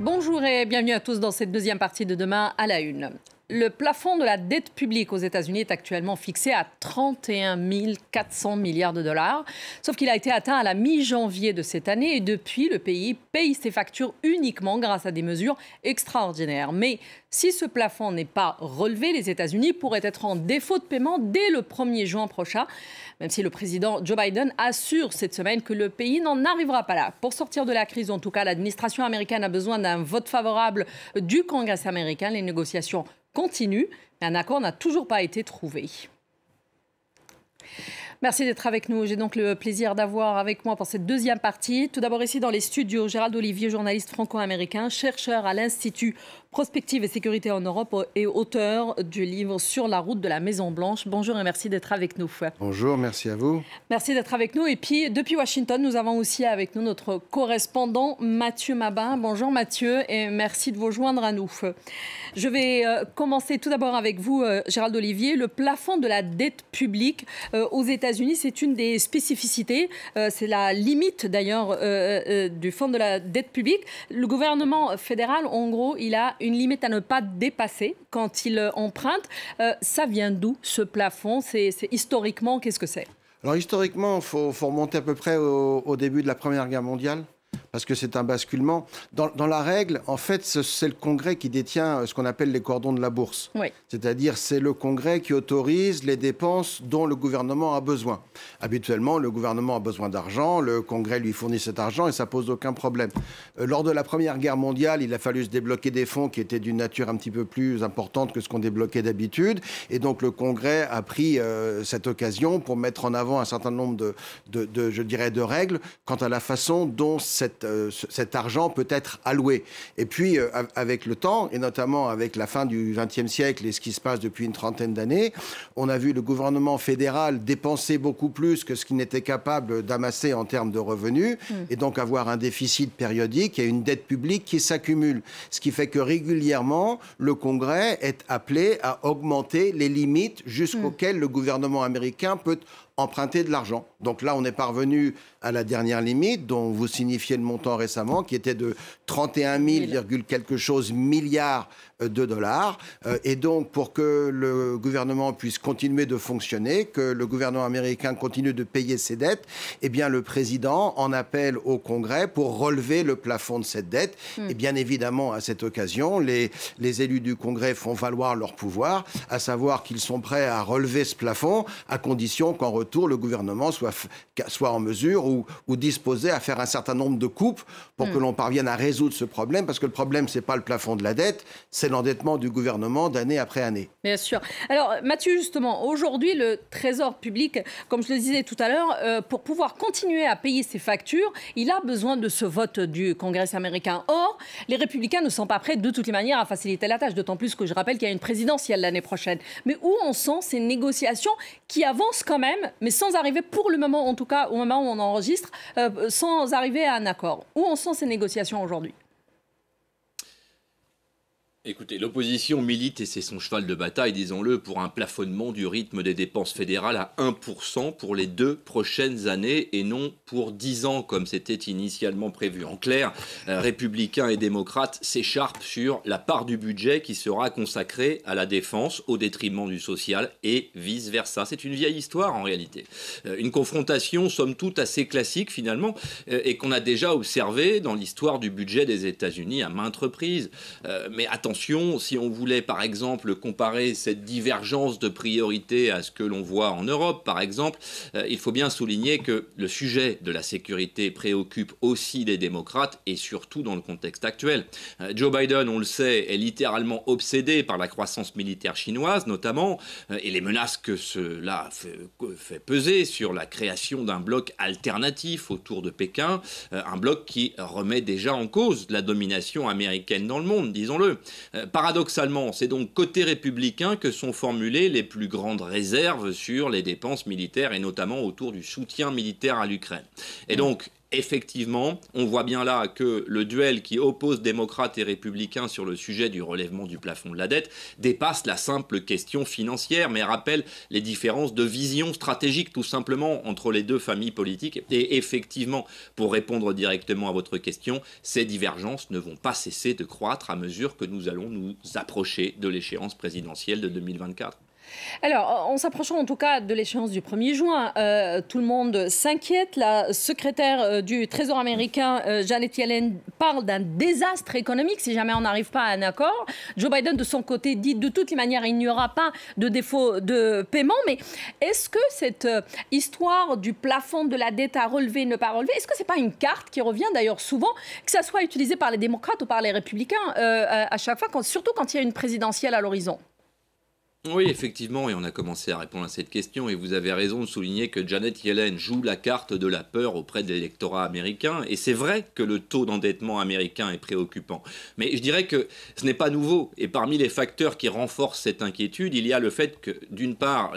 Bonjour et bienvenue à tous dans cette deuxième partie de Demain à la Une. Le plafond de la dette publique aux États-Unis est actuellement fixé à 31 400 milliards de dollars. Sauf qu'il a été atteint à la mi-janvier de cette année et depuis, le pays paye ses factures uniquement grâce à des mesures extraordinaires. Mais si ce plafond n'est pas relevé, les États-Unis pourraient être en défaut de paiement dès le 1er juin prochain, même si le président Joe Biden assure cette semaine que le pays n'en arrivera pas là. Pour sortir de la crise, en tout cas, l'administration américaine a besoin d'un vote favorable du Congrès américain. Les négociations continue, mais un accord n'a toujours pas été trouvé. Merci d'être avec nous. J'ai donc le plaisir d'avoir avec moi pour cette deuxième partie. Tout d'abord ici dans les studios, Gérald Olivier, journaliste franco-américain, chercheur à l'Institut Prospective et Sécurité en Europe et auteur du livre Sur la route de la Maison-Blanche. Bonjour et merci d'être avec nous. Bonjour, merci à vous. Merci d'être avec nous. Et puis, depuis Washington, nous avons aussi avec nous notre correspondant Mathieu Mabin. Bonjour Mathieu et merci de vous joindre à nous. Je vais commencer tout d'abord avec vous, Gérald Olivier. Le plafond de la dette publique aux États-Unis, c'est une des spécificités. C'est la limite d'ailleurs du fonds de la dette publique. Le gouvernement fédéral, en gros, il a une limite à ne pas dépasser quand il emprunte. Ça vient d'où ce plafond? C'est historiquement, qu'est-ce que c'est? Alors historiquement, il faut remonter à peu près au début de la Première Guerre mondiale, parce que c'est un basculement. Dans la règle, en fait, c'est le Congrès qui détient ce qu'on appelle les cordons de la bourse. Oui. C'est-à-dire, c'est le Congrès qui autorise les dépenses dont le gouvernement a besoin. Habituellement, le gouvernement a besoin d'argent, le Congrès lui fournit cet argent et ça pose aucun problème. Lors de la Première Guerre mondiale, il a fallu se débloquer des fonds qui étaient d'une nature un petit peu plus importante que ce qu'on débloquait d'habitude. Et donc, le Congrès a pris cette occasion pour mettre en avant un certain nombre de règles quant à la façon dont cet argent peut être alloué. Et puis, avec le temps, et notamment avec la fin du XXe siècle et ce qui se passe depuis une trentaine d'années, on a vu le gouvernement fédéral dépenser beaucoup plus que ce qu'il n'était capable d'amasser en termes de revenus, et donc avoir un déficit périodique et une dette publique qui s'accumule. Ce qui fait que régulièrement, le Congrès est appelé à augmenter les limites jusqu'auxquelles le gouvernement américain peut emprunter de l'argent. Donc là, on est parvenu à la dernière limite, dont vous signifiez le montant récemment, qui était de 31 000, quelque chose milliards de dollars. Et donc, pour que le gouvernement puisse continuer de fonctionner, que le gouvernement américain continue de payer ses dettes, eh bien, le président en appelle au Congrès pour relever le plafond de cette dette. Et bien évidemment, à cette occasion, les élus du Congrès font valoir leur pouvoir, à savoir qu'ils sont prêts à relever ce plafond, à condition qu'en retour, le gouvernement soit en mesure ou disposé à faire un certain nombre de coupes pour que l'on parvienne à résoudre ce problème, parce que le problème, ce n'est pas le plafond de la dette, c'est l'endettement du gouvernement d'année après année. Bien sûr. Alors, Mathieu, justement, aujourd'hui, le Trésor public, comme je le disais tout à l'heure, pour pouvoir continuer à payer ses factures, il a besoin de ce vote du Congrès américain. Or, les Républicains ne sont pas prêts de toutes les manières à faciliter la tâche, d'autant plus que je rappelle qu'il y a une présidentielle l'année prochaine. Mais où en sont ces négociations qui avancent quand même, mais sans arriver, pour le moment, en tout cas, au moment où on enregistre, sans arriver à un accord? Où en sont ces négociations aujourd'hui? Écoutez, l'opposition milite, et c'est son cheval de bataille, disons-le, pour un plafonnement du rythme des dépenses fédérales à 1% pour les 2 prochaines années et non pour 10 ans comme c'était initialement prévu. En clair, républicains et démocrates s'écharpent sur la part du budget qui sera consacrée à la défense au détriment du social et vice-versa. C'est une vieille histoire en réalité. Une confrontation somme toute assez classique finalement et qu'on a déjà observé dans l'histoire du budget des États-Unis à maintes reprises. Mais attention, si on voulait par exemple comparer cette divergence de priorité à ce que l'on voit en Europe par exemple, il faut bien souligner que le sujet de la sécurité préoccupe aussi les démocrates et surtout dans le contexte actuel. Joe Biden, on le sait, est littéralement obsédé par la croissance militaire chinoise notamment et les menaces que cela fait peser sur la création d'un bloc alternatif autour de Pékin, un bloc qui remet déjà en cause la domination américaine dans le monde, disons-le. Paradoxalement, c'est donc côté républicain que sont formulées les plus grandes réserves sur les dépenses militaires et notamment autour du soutien militaire à l'Ukraine. Et donc, effectivement, on voit bien là que le duel qui oppose démocrates et républicains sur le sujet du relèvement du plafond de la dette dépasse la simple question financière, mais rappelle les différences de vision stratégique tout simplement entre les deux familles politiques. Et effectivement, pour répondre directement à votre question, ces divergences ne vont pas cesser de croître à mesure que nous allons nous approcher de l'échéance présidentielle de 2024. Alors, en s'approchant en tout cas de l'échéance du 1er juin, tout le monde s'inquiète. La secrétaire du Trésor américain, Janet Yellen, parle d'un désastre économique si jamais on n'arrive pas à un accord. Joe Biden, de son côté, dit de toutes les manières il n'y aura pas de défaut de paiement. Mais est-ce que cette histoire du plafond de la dette à relever, ne pas relever, est-ce que ce n'est pas une carte qui revient d'ailleurs souvent, que ça soit utilisé par les démocrates ou par les républicains à chaque fois, surtout quand il y a une présidentielle à l'horizon? Oui, effectivement, et on a commencé à répondre à cette question, et vous avez raison de souligner que Janet Yellen joue la carte de la peur auprès de l'électorat américain, et c'est vrai que le taux d'endettement américain est préoccupant. Mais je dirais que ce n'est pas nouveau, et parmi les facteurs qui renforcent cette inquiétude, il y a le fait que, d'une part,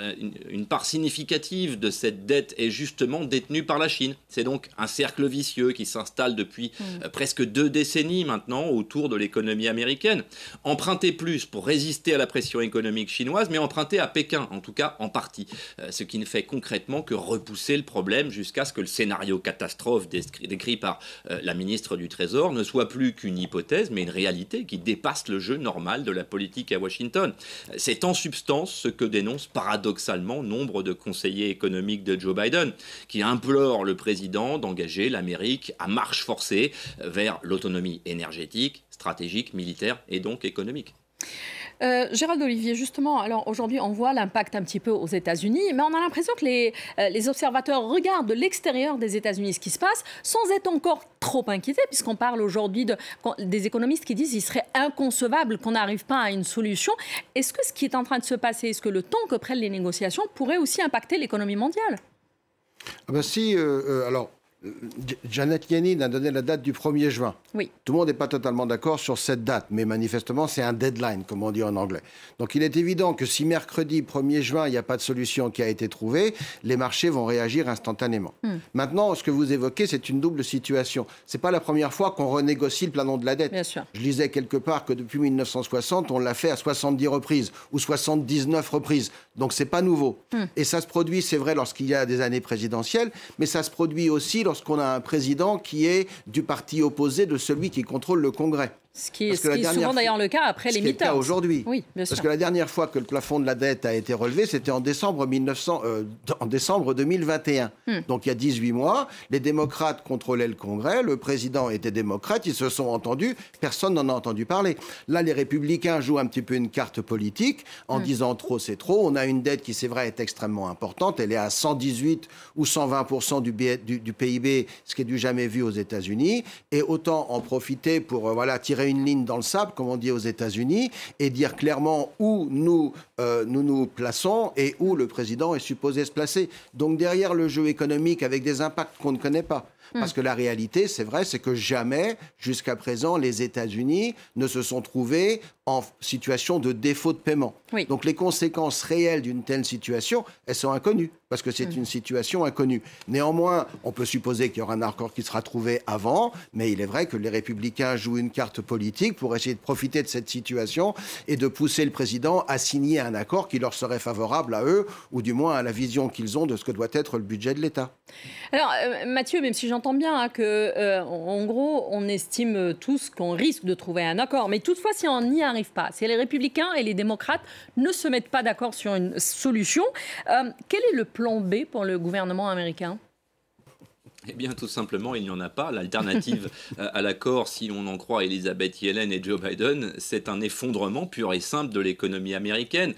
une part significative de cette dette est justement détenue par la Chine. C'est donc un cercle vicieux qui s'installe depuis presque 2 décennies maintenant autour de l'économie américaine. Emprunter plus pour résister à la pression économique chinoise, mais emprunté à Pékin, en tout cas en partie. Ce qui ne fait concrètement que repousser le problème jusqu'à ce que le scénario catastrophe décrit par la ministre du Trésor ne soit plus qu'une hypothèse, mais une réalité qui dépasse le jeu normal de la politique à Washington. C'est en substance ce que dénoncent paradoxalement nombre de conseillers économiques de Joe Biden, qui implorent le président d'engager l'Amérique à marche forcée vers l'autonomie énergétique, stratégique, militaire et donc économique. Gérald Olivier, justement, alors aujourd'hui on voit l'impact un petit peu aux États-Unis, mais on a l'impression que les observateurs regardent de l'extérieur des États-Unis ce qui se passe sans être encore trop inquiétés, puisqu'on parle aujourd'hui des économistes qui disent qu'il serait inconcevable qu'on n'arrive pas à une solution. Est-ce que ce qui est en train de se passer, est-ce que le temps que prennent les négociations pourrait aussi impacter l'économie mondiale? Alors, Janet Yellen a donné la date du 1er juin. Oui. Tout le monde n'est pas totalement d'accord sur cette date, mais manifestement, c'est un deadline, comme on dit en anglais. Donc, il est évident que si mercredi 1er juin, il n'y a pas de solution qui a été trouvée, les marchés vont réagir instantanément. Maintenant, ce que vous évoquez, c'est une double situation. Ce n'est pas la première fois qu'on renégocie le plafond de la dette. Bien sûr. Je lisais quelque part que depuis 1960, on l'a fait à 70 reprises ou 79 reprises. Donc, ce n'est pas nouveau. Et ça se produit, c'est vrai, lorsqu'il y a des années présidentielles, mais ça se produit aussi lorsqu'on a un président qui est du parti opposé de celui qui contrôle le Congrès. Ce qui est souvent d'ailleurs le cas après les midterms. C'est le cas aujourd'hui. Oui, bien sûr. Parce que la dernière fois que le plafond de la dette a été relevé, c'était en décembre 2021. Donc il y a 18 mois, les démocrates contrôlaient le Congrès, le président était démocrate, ils se sont entendus, personne n'en a entendu parler. Là, les républicains jouent un petit peu une carte politique en disant trop c'est trop. On a une dette qui, c'est vrai, est extrêmement importante. Elle est à 118 ou 120% du PIB, ce qui est du jamais vu aux États-Unis. Et autant en profiter pour tirer une ligne dans le sable, comme on dit aux États-Unis, et dire clairement où nous nous plaçons et où le président est supposé se placer. Donc derrière le jeu économique avec des impacts qu'on ne connaît pas. Parce que la réalité, c'est vrai, c'est que jamais, jusqu'à présent, les États-Unis ne se sont trouvés en situation de défaut de paiement. Oui. Donc les conséquences réelles d'une telle situation, elles sont inconnues, parce que c'est une situation inconnue. Néanmoins, on peut supposer qu'il y aura un accord qui sera trouvé avant, mais il est vrai que les Républicains jouent une carte politique pour essayer de profiter de cette situation et de pousser le président à signer un accord qui leur serait favorable à eux, ou du moins à la vision qu'ils ont de ce que doit être le budget de l'État. Alors, Mathieu, même si j'entends bien que, en gros, on estime tous qu'on risque de trouver un accord, mais toutefois, si on n'y arrive pas, si les Républicains et les démocrates ne se mettent pas d'accord sur une solution, quel est le plan B pour le gouvernement américain ? Eh bien, tout simplement, il n'y en a pas. L'alternative à l'accord, si l'on en croit Elizabeth Yellen et Joe Biden, c'est un effondrement pur et simple de l'économie américaine,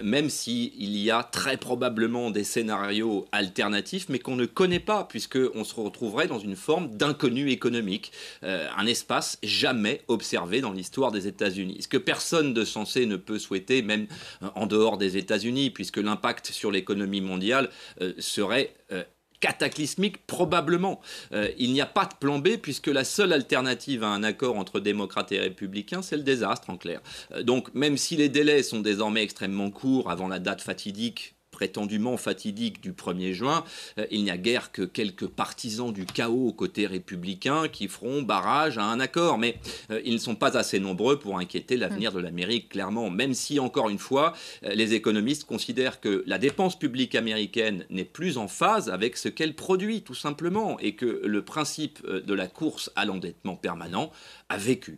même s'il y a très probablement des scénarios alternatifs, mais qu'on ne connaît pas, puisqu'on se retrouverait dans une forme d'inconnu économique, un espace jamais observé dans l'histoire des États-Unis. Ce que personne de sensé ne peut souhaiter, même en dehors des États-Unis, puisque l'impact sur l'économie mondiale serait cataclysmique, probablement. Il n'y a pas de plan B, puisque la seule alternative à un accord entre démocrates et républicains, c'est le désastre, en clair. Donc, même si les délais sont désormais extrêmement courts avant la date fatidique prétendument fatidique du 1er juin, il n'y a guère que quelques partisans du chaos côté républicain qui feront barrage à un accord. Mais ils ne sont pas assez nombreux pour inquiéter l'avenir de l'Amérique, clairement. Même si, encore une fois, les économistes considèrent que la dépense publique américaine n'est plus en phase avec ce qu'elle produit, tout simplement, et que le principe de la course à l'endettement permanent a vécu.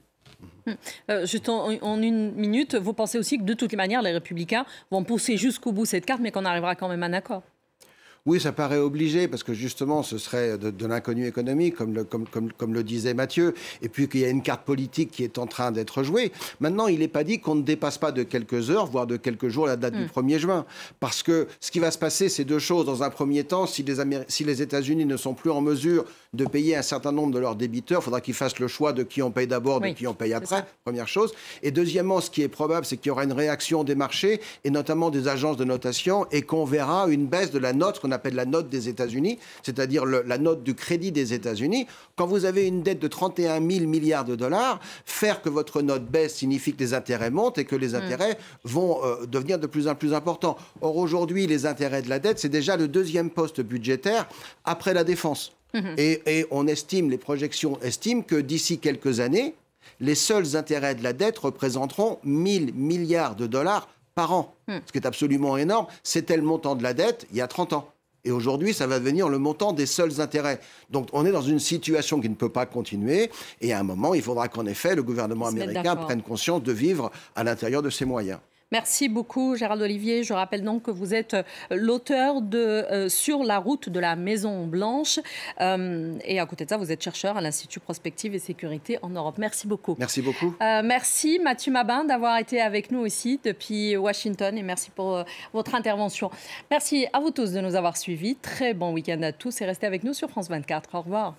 Juste en une minute, vous pensez aussi que de toutes les manières, les Républicains vont pousser jusqu'au bout cette carte, mais qu'on arrivera quand même à un accord? Oui, ça paraît obligé, parce que justement, ce serait de l'inconnu économique, comme le disait Mathieu, et puis qu'il y a une carte politique qui est en train d'être jouée. Maintenant, il n'est pas dit qu'on ne dépasse pas de quelques heures, voire de quelques jours, la date du 1er juin. Parce que ce qui va se passer, c'est deux choses. Dans un premier temps, si les États-Unis ne sont plus en mesure de payer un certain nombre de leurs débiteurs, il faudra qu'ils fassent le choix de qui on paye d'abord, de qui on paye après, première chose. Et deuxièmement, ce qui est probable, c'est qu'il y aura une réaction des marchés, et notamment des agences de notation, et qu'on verra une baisse de la note, qu'on appelle la note des États-Unis, c'est-à-dire la note du crédit des États-Unis. Quand vous avez une dette de 31 000 milliards de dollars, faire que votre note baisse signifie que les intérêts montent et que les intérêts vont devenir de plus en plus importants. Or, aujourd'hui, les intérêts de la dette, c'est déjà le deuxième poste budgétaire après la défense. Et on estime, les projections estiment que d'ici quelques années, les seuls intérêts de la dette représenteront 1 000 milliards de dollars par an. Ce qui est absolument énorme. C'était le montant de la dette il y a 30 ans. Et aujourd'hui, ça va devenir le montant des seuls intérêts. Donc, on est dans une situation qui ne peut pas continuer. Et à un moment, il faudra qu'en effet, le gouvernement américain prenne conscience de vivre à l'intérieur de ses moyens. Merci beaucoup, Gérald Olivier. Je rappelle donc que vous êtes l'auteur de Sur la route de la Maison-Blanche. Et à côté de ça, vous êtes chercheur à l'Institut Prospective et Sécurité en Europe. Merci beaucoup. Merci beaucoup. Merci, Mathieu Mabin, d'avoir été avec nous ici depuis Washington. Et merci pour votre intervention. Merci à vous tous de nous avoir suivis. Très bon week-end à tous et restez avec nous sur France 24. Au revoir.